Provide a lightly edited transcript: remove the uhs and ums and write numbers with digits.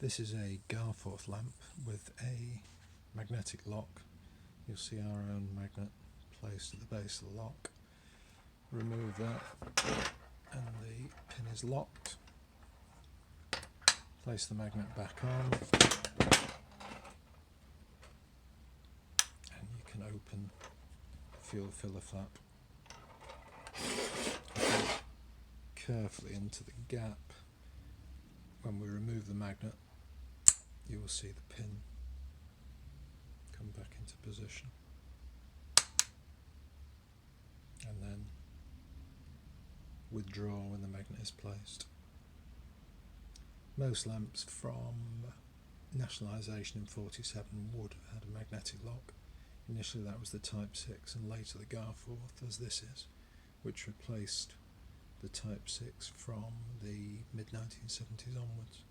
This is a Garforth lamp with a magnetic lock. You'll see our own magnet placed at the base of the lock. Remove that and the pin is locked. Place the magnet back on and you can open the fuel filler flap carefully into the gap. When we remove the magnet, you will see the pin come back into position, and then withdraw when the magnet is placed. Most lamps from nationalisation in 47 would have had a magnetic lock. Initially that was the Type 6 and later the Garforth, as this is, which replaced the Type 6 from the mid-1970s onwards.